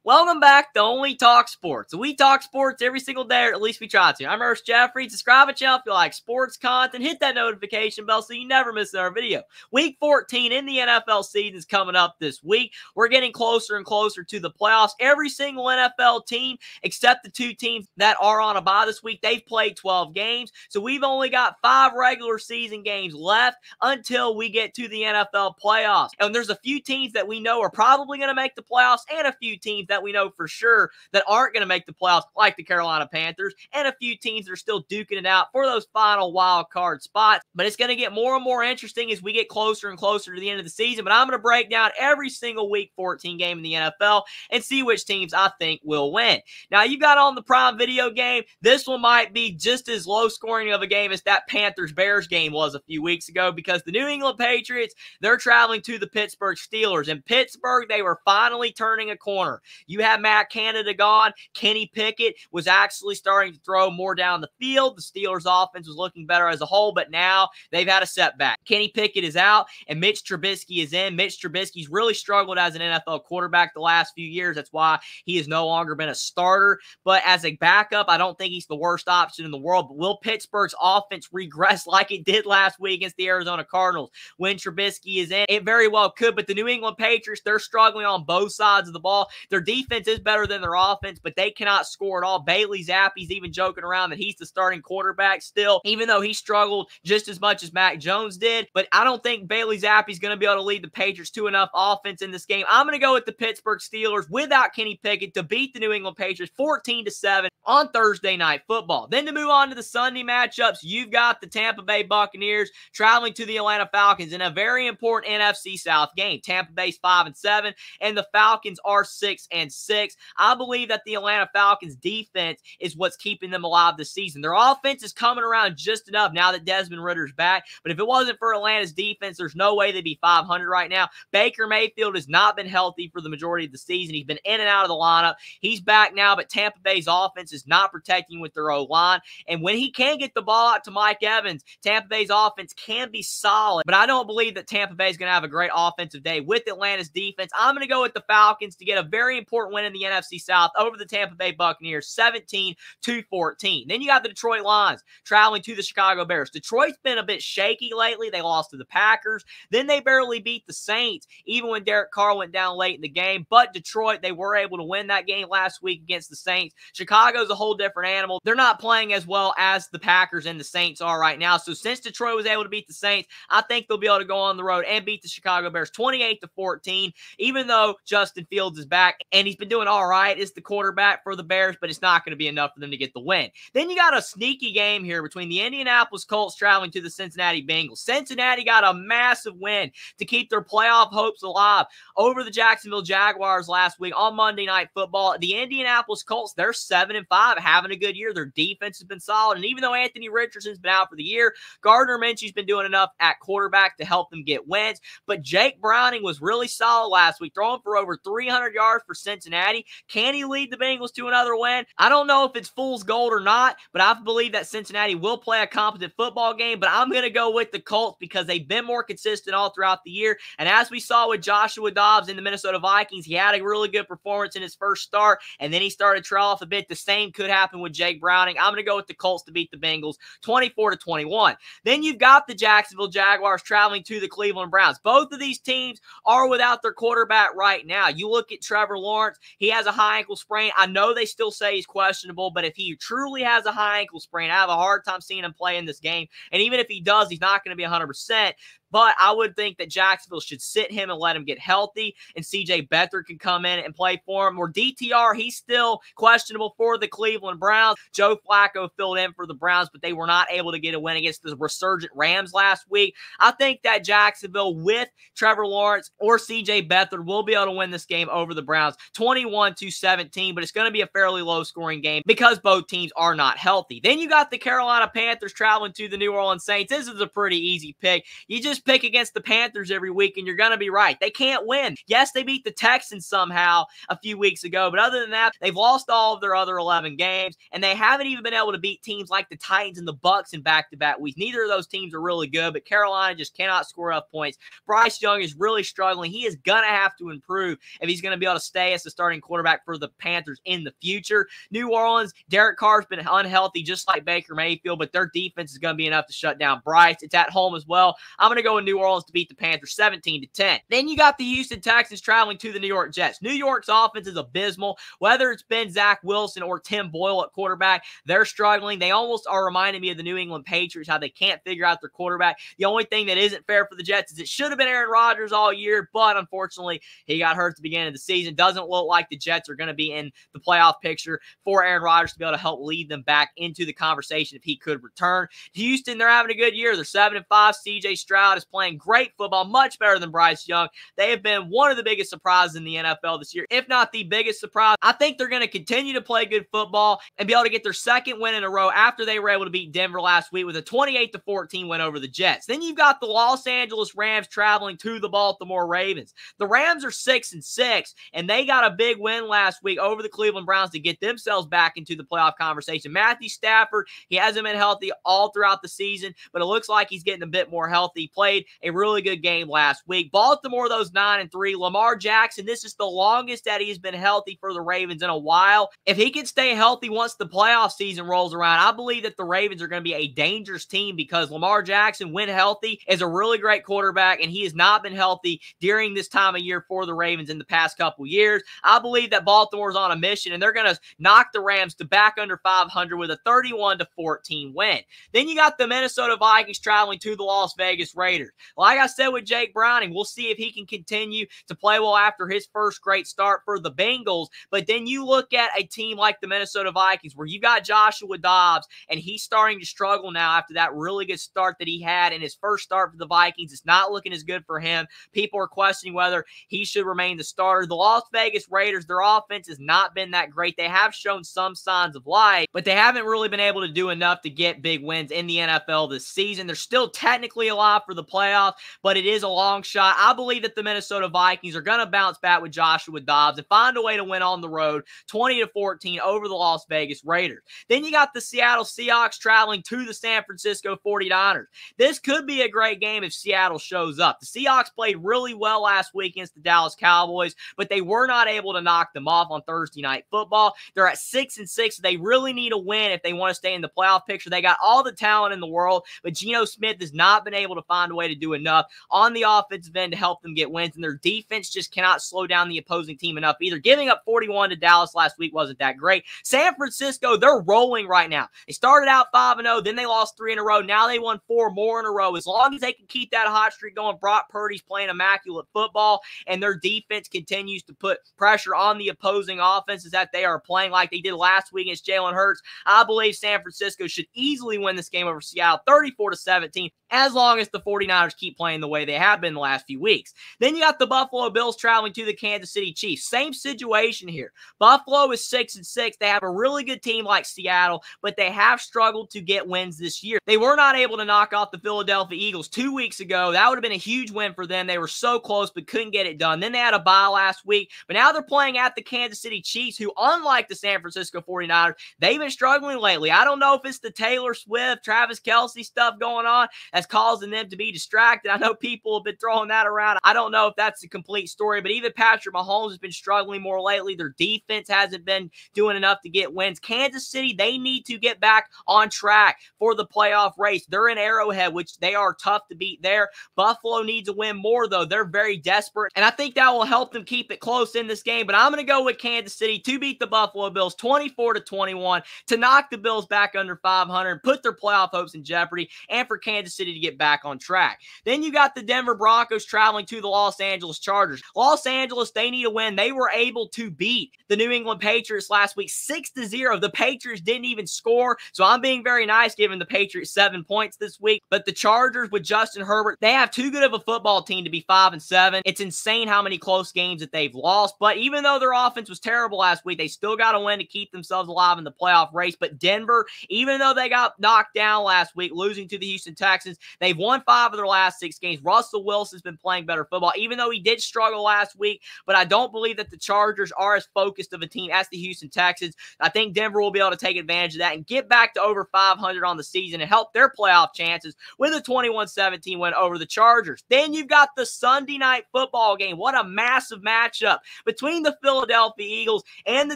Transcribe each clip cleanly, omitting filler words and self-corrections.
Welcome back to Only Talk Sports. We talk sports every single day, or at least we try to. I'm Ernst Jeffrey. Subscribe to the channel if you like sports content. Hit that notification bell so you never miss another video. Week 14 in the NFL season is coming up this week. We're getting closer and closer to the playoffs. Every single NFL team, except the two teams that are on a bye this week, they've played 12 games. So we've only got 5 regular season games left until we get to the NFL playoffs. And there's a few teams that we know are probably going to make the playoffs and a few teams that we know for sure that aren't going to make the playoffs, like the Carolina Panthers, and a few teams that are still duking it out for those final wild card spots. But it's going to get more and more interesting as we get closer and closer to the end of the season. But I'm going to break down every single Week 14 game in the NFL and see which teams I think will win. Now, you got on the Prime Video game. This one might be just as low scoring of a game as that Panthers-Bears game was a few weeks ago, because the New England Patriots, they're traveling to the Pittsburgh Steelers. In Pittsburgh, they were finally turning a corner. You have Matt Canada gone. Kenny Pickett was actually starting to throw more down the field. The Steelers' offense was looking better as a whole, but now they've had a setback. Kenny Pickett is out, and Mitch Trubisky is in. Mitch Trubisky's really struggled as an NFL quarterback the last few years. That's why he has no longer been a starter. But as a backup, I don't think he's the worst option in the world. But will Pittsburgh's offense regress like it did last week against the Arizona Cardinals when Trubisky is in? It very well could, but the New England Patriots, they're struggling on both sides of the ball. Their defense is better than their offense, but they cannot score at all. Bailey Zappe's even joking around that he's the starting quarterback still, even though he struggled just as much as Mac Jones did. But I don't think Bailey Zappe's going to be able to lead the Patriots to enough offense in this game. I'm going to go with the Pittsburgh Steelers without Kenny Pickett to beat the New England Patriots 14-7 on Thursday Night Football. Then to move on to the Sunday matchups, you've got the Tampa Bay Buccaneers traveling to the Atlanta Falcons in a very important NFC South game. Tampa Bay's 5-7, and the Falcons are 6-6. I believe that the Atlanta Falcons defense is what's keeping them alive this season. Their offense is coming around just enough now that Desmond Ritter's back, but if it wasn't for Atlanta's defense, there's no way they'd be 500 right now. Baker Mayfield has not been healthy for the majority of the season. He's been in and out of the lineup. He's back now, but Tampa Bay's offense is not protecting with their O-line, and when he can get the ball out to Mike Evans, Tampa Bay's offense can be solid, but I don't believe that Tampa Bay is going to have a great offensive day with Atlanta's defense. I'm going to go with the Falcons to get a very important win in the NFC South over the Tampa Bay Buccaneers, 17-14. Then you got the Detroit Lions traveling to the Chicago Bears. Detroit's been a bit shaky lately. They lost to the Packers. Then they barely beat the Saints, even when Derek Carr went down late in the game. But Detroit, they were able to win that game last week against the Saints. Chicago's a whole different animal. They're not playing as well as the Packers and the Saints are right now. So since Detroit was able to beat the Saints, I think they'll be able to go on the road and beat the Chicago Bears 28-14, even though Justin Fields is back and he's been doing all right as the quarterback for the Bears, but it's not going to be enough for them to get the win. Then you got a sneaky game here between the Indianapolis Colts traveling to the Cincinnati Bengals. Cincinnati got a massive win to keep their playoff hopes alive over the Jacksonville Jaguars last week on Monday Night Football. The Indianapolis Colts, they're 7-5, having a good year. Their defense has been solid, and even though Anthony Richardson's been out for the year, Gardner Minshew's been doing enough at quarterback to help them get wins. But Jake Browning was really solid last week, throwing for over 300 yards for Cincinnati. Can he lead the Bengals to another win? I don't know if it's fool's gold or not, but I believe that Cincinnati will play a competent football game, but I'm going to go with the Colts because they've been more consistent all throughout the year. And as we saw with Joshua Dobbs in the Minnesota Vikings, he had a really good performance in his first start, and then he started to trail off a bit. The same could happen with Jake Browning. I'm going to go with the Colts to beat the Bengals 24-21. Then you've got the Jacksonville Jaguars traveling to the Cleveland Browns. Both of these teams are without their quarterback right now. You look at Trevor Lawrence, he has a high ankle sprain. I know they still say he's questionable, but if he truly has a high ankle sprain, I have a hard time seeing him play in this game. And even if he does, he's not going to be 100%. But I would think that Jacksonville should sit him and let him get healthy, and C.J. Beathard can come in and play for him. Or DTR, he's still questionable for the Cleveland Browns. Joe Flacco filled in for the Browns, but they were not able to get a win against the resurgent Rams last week. I think that Jacksonville with Trevor Lawrence or C.J. Beathard will be able to win this game over the Browns 21-17, but it's going to be a fairly low-scoring game because both teams are not healthy. Then you got the Carolina Panthers traveling to the New Orleans Saints. This is a pretty easy pick. You just just pick against the Panthers every week and you're going to be right. They can't win. Yes, they beat the Texans somehow a few weeks ago, but other than that, they've lost all of their other 11 games, and they haven't even been able to beat teams like the Titans and the Bucs in back-to-back weeks. Neither of those teams are really good, but Carolina just cannot score enough points. Bryce Young is really struggling. He is going to have to improve if he's going to be able to stay as the starting quarterback for the Panthers in the future. New Orleans, Derek Carr's been unhealthy just like Baker Mayfield, but their defense is going to be enough to shut down Bryce. It's at home as well. I'm going to go with New Orleans to beat the Panthers 17-10. Then you got the Houston Texans traveling to the New York Jets. New York's offense is abysmal. Whether it's been Zach Wilson or Tim Boyle at quarterback, they're struggling. They almost are reminding me of the New England Patriots, how they can't figure out their quarterback. The only thing that isn't fair for the Jets is it should have been Aaron Rodgers all year, but unfortunately, he got hurt at the beginning of the season. Doesn't look like the Jets are going to be in the playoff picture for Aaron Rodgers to be able to help lead them back into the conversation if he could return. Houston, they're having a good year. They're 7-5. CJ Stroud is playing great football, much better than Bryce Young. They have been one of the biggest surprises in the NFL this year, if not the biggest surprise. I think they're going to continue to play good football and be able to get their second win in a row after they were able to beat Denver last week with a 28-14 win over the Jets. Then you've got the Los Angeles Rams traveling to the Baltimore Ravens. The Rams are 6-6, and they got a big win last week over the Cleveland Browns to get themselves back into the playoff conversation. Matthew Stafford, he hasn't been healthy all throughout the season, but it looks like he's getting a bit more healthy. He played a really good game last week. Baltimore, those 9-3. Lamar Jackson, this is the longest that he's been healthy for the Ravens in a while. If he can stay healthy once the playoff season rolls around, I believe that the Ravens are going to be a dangerous team because Lamar Jackson, when healthy, is a really great quarterback, and he has not been healthy during this time of year for the Ravens in the past couple years. I believe that Baltimore's on a mission, and they're going to knock the Rams to back under 500 with a 31-14 win. Then you got the Minnesota Vikings traveling to the Las Vegas Raiders. Like I said with Jake Browning, we'll see if he can continue to play well after his first great start for the Bengals. But then you look at a team like the Minnesota Vikings where you got Joshua Dobbs, and he's starting to struggle now after that really good start that he had in his first start for the Vikings. It's not looking as good for him. People are questioning whether he should remain the starter. The Las Vegas Raiders, their offense has not been that great. They have shown some signs of life, but they haven't really been able to do enough to get big wins in the NFL this season. They're still technically alive for the playoffs, but it is a long shot. I believe that the Minnesota Vikings are going to bounce back with Joshua Dobbs and find a way to win on the road 20-14 over the Las Vegas Raiders. Then you got the Seattle Seahawks traveling to the San Francisco 49ers. This could be a great game if Seattle shows up. The Seahawks played really well last week against the Dallas Cowboys, but they were not able to knock them off on Thursday Night Football. They're at 6-6. They really need a win if they want to stay in the playoff picture. They got all the talent in the world, but Geno Smith has not been able to find a way to do enough on the offensive end to help them get wins, and their defense just cannot slow down the opposing team enough either. Giving up 41 to Dallas last week wasn't that great. San Francisco, they're rolling right now. They started out 5-0, then they lost 3 in a row. Now they won 4 more in a row. As long as they can keep that hot streak going, Brock Purdy's playing immaculate football, and their defense continues to put pressure on the opposing offenses that they are playing like they did last week against Jalen Hurts. I believe San Francisco should easily win this game over Seattle 34-17 as long as the 49ers keep playing the way they have been the last few weeks. Then you got the Buffalo Bills traveling to the Kansas City Chiefs. Same situation here. Buffalo is 6-6. They have a really good team like Seattle, but they have struggled to get wins this year. They were not able to knock off the Philadelphia Eagles 2 weeks ago. That would have been a huge win for them. They were so close but couldn't get it done. Then they had a bye last week, but now they're playing at the Kansas City Chiefs, who, unlike the San Francisco 49ers, they've been struggling lately. I don't know if it's the Taylor Swift, Travis Kelce stuff going on that's causing them to be distracted. I know people have been throwing that around. I don't know if that's the complete story, but even Patrick Mahomes has been struggling more lately. Their defense hasn't been doing enough to get wins. Kansas City, they need to get back on track for the playoff race. They're in Arrowhead, which they are tough to beat there. Buffalo needs to win more, though. They're very desperate, and I think that will help them keep it close in this game, but I'm going to go with Kansas City to beat the Buffalo Bills 24-21 to knock the Bills back under 500, put their playoff hopes in jeopardy, and for Kansas City to get back on track. Then you got the Denver Broncos traveling to the Los Angeles Chargers. Los Angeles, they need a win. They were able to beat the New England Patriots last week 6-0. The Patriots didn't even score, so I'm being very nice giving the Patriots 7 points this week. But the Chargers with Justin Herbert, they have too good of a football team to be 5-7. It's insane how many close games that they've lost, but even though their offense was terrible last week, they still got to win to keep themselves alive in the playoff race. But Denver, even though they got knocked down last week, losing to the Houston Texans, Texans. They've won 5 of their last 6 games. Russell Wilson's been playing better football, even though he did struggle last week. But I don't believe that the Chargers are as focused of a team as the Houston Texans. I think Denver will be able to take advantage of that and get back to over 500 on the season and help their playoff chances with a 21-17 win over the Chargers. Then you've got the Sunday night football game. What a massive matchup between the Philadelphia Eagles and the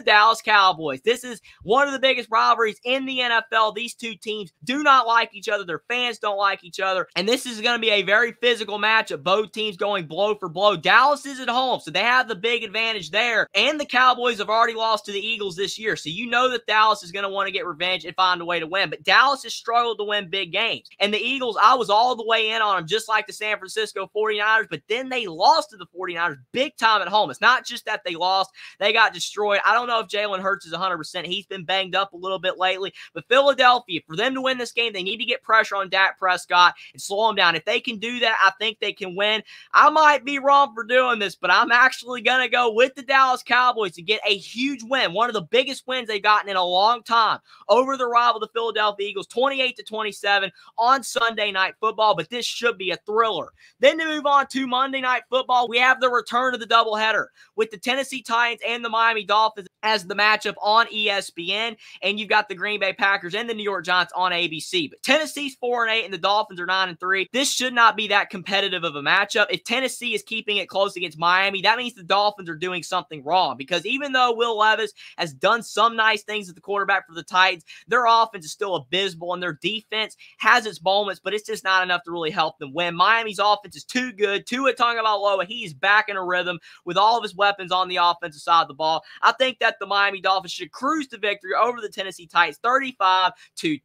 Dallas Cowboys. This is one of the biggest rivalries in the NFL. These two teams do not like each other. Their fans don't like each other. And this is going to be a very physical matchup. Both teams going blow for blow. Dallas is at home, so they have the big advantage there. And the Cowboys have already lost to the Eagles this year, so you know that Dallas is going to want to get revenge and find a way to win. But Dallas has struggled to win big games. And the Eagles, I was all the way in on them, just like the San Francisco 49ers, but then they lost to the 49ers big time at home. It's not just that they lost, they got destroyed. I don't know if Jalen Hurts is 100%. He's been banged up a little bit lately. But Philadelphia, for them to win this game, they need to get pressure on Dak Prescott and slow him down. If they can do that, I think they can win. I might be wrong for doing this, but I'm actually going to go with the Dallas Cowboys to get a huge win, one of the biggest wins they've gotten in a long time over the rival, the Philadelphia Eagles, 28-27 on Sunday Night Football. But this should be a thriller. Then to move on to Monday Night Football, we have the return of the doubleheader with the Tennessee Titans and the Miami Dolphins as the matchup on ESPN, and you've got the Green Bay Packers and the New York Giants on ABC. But Tennessee's 4-8 and the Dolphins are 9-3. This should not be that competitive of a matchup. If Tennessee is keeping it close against Miami, that means the Dolphins are doing something wrong, because even though Will Levis has done some nice things at the quarterback for the Titans, their offense is still abysmal and their defense has its moments, but it's just not enough to really help them win. Miami's offense is too good. Tua Tagovailoa, he's back in a rhythm with all of his weapons on the offensive side of the ball. I think that the Miami Dolphins should cruise to victory over the Tennessee Titans 35-10.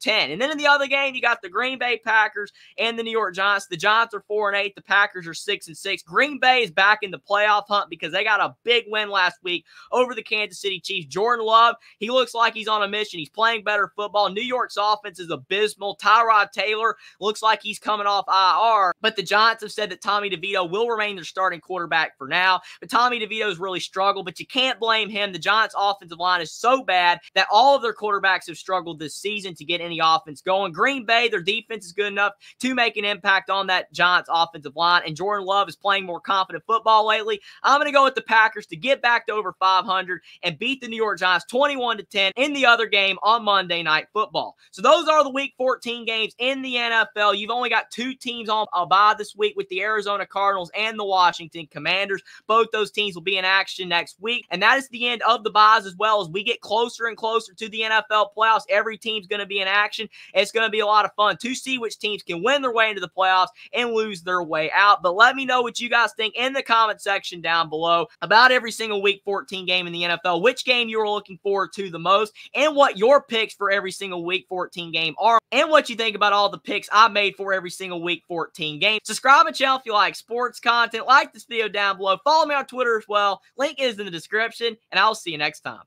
And then in the other game, you got the Green Bay Packers and the New York Giants. The Giants are 4-8. The Packers are 6-6. Green Bay is back in the playoff hunt because they got a big win last week over the Kansas City Chiefs. Jordan Love, he looks like he's on a mission. He's playing better football. New York's offense is abysmal. Tyrod Taylor looks like he's coming off IR, but the Giants have said that Tommy DeVito will remain their starting quarterback for now. But Tommy DeVito's really struggled, but you can't blame him. The Giants' offensive line is so bad that all of their quarterbacks have struggled this season to get any offense going. Green Bay, their defense is good enough to make an impact on that Giants' offensive line, and Jordan Love is playing more confident football lately. I'm going to go with the Packers to get back to over 500 and beat the New York Giants 21-10 in the other game on Monday Night Football. So those are the Week 14 games in the NFL. You've only got 2 teams on a bye this week with the Arizona Cardinals and the Washington Commanders. Both those teams will be in action next week, and that is the end of the byes. As well as we get closer and closer to the NFL playoffs, every team's going to be in action. It's going to be a lot of fun to see which teams can win their way into the playoffs and lose their way out. But let me know what you guys think in the comment section down below about every single Week 14 game in the NFL, which game you are looking forward to the most, and what your picks for every single Week 14 game are, and what you think about all the picks I made for every single Week 14 game. Subscribe to the channel if you like sports content. Like this video down below. Follow me on Twitter as well. Link is in the description, and I'll see you next time.